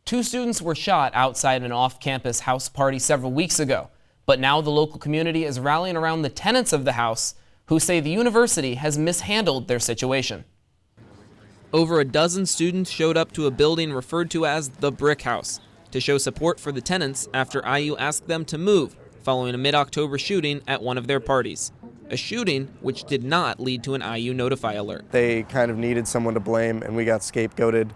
2 students were shot outside an off-campus house party several weeks ago, but now the local community is rallying around the tenants of the house who say the university has mishandled their situation. Over a dozen students showed up to a building referred to as the Brickhouse to show support for the tenants after IU asked them to move following a mid-October shooting at one of their parties. A shooting which did not lead to an IU Notify alert. They kind of needed someone to blame, and we got scapegoated.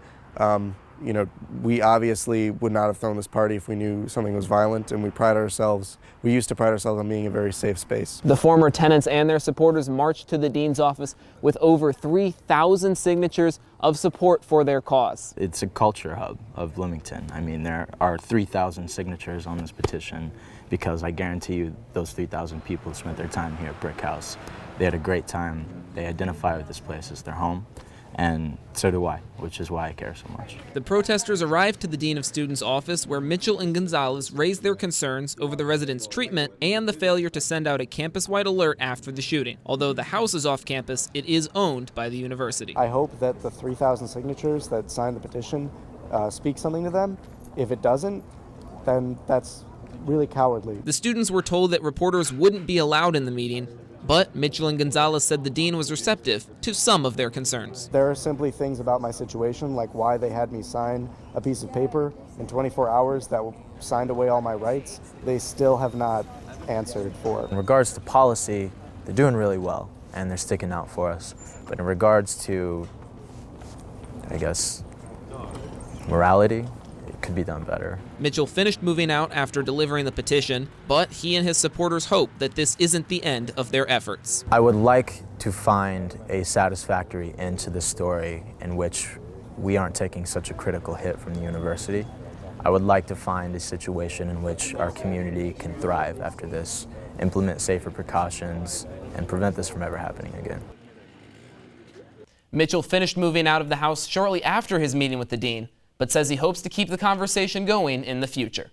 We obviously would not have thrown this party if we knew something was violent, and we used to pride ourselves on being a very safe space. The former tenants and their supporters marched to the dean's office with over 3,000 signatures of support for their cause. It's a culture hub of Bloomington. I mean, there are 3,000 signatures on this petition because I guarantee you those 3,000 people spent their time here at Brickhouse. They had a great time. They identify with this place as their home. And so do I, which is why I care so much. The protesters arrived to the Dean of Students' office where Mitchell and Gonzalez raised their concerns over the residents' treatment and the failure to send out a campus-wide alert after the shooting. Although the house is off campus, it is owned by the university. I hope that the 3,000 signatures that signed the petition speak something to them. If it doesn't, then that's really cowardly. The students were told that reporters wouldn't be allowed in the meeting, but Mitchell and Gonzalez said the dean was receptive to some of their concerns. There are simply things about my situation, like why they had me sign a piece of paper in 24 hours that signed away all my rights. They still have not answered for. In regards to policy, they're doing really well, and they're sticking out for us. But in regards to, I guess, morality, it could be done better. Mitchell finished moving out after delivering the petition, but he and his supporters hope that this isn't the end of their efforts. I would like to find a satisfactory end to the story in which we aren't taking such a critical hit from the university. I would like to find a situation in which our community can thrive after this, implement safer precautions, and prevent this from ever happening again. Mitchell finished moving out of the house shortly after his meeting with the dean, but says he hopes to keep the conversation going in the future.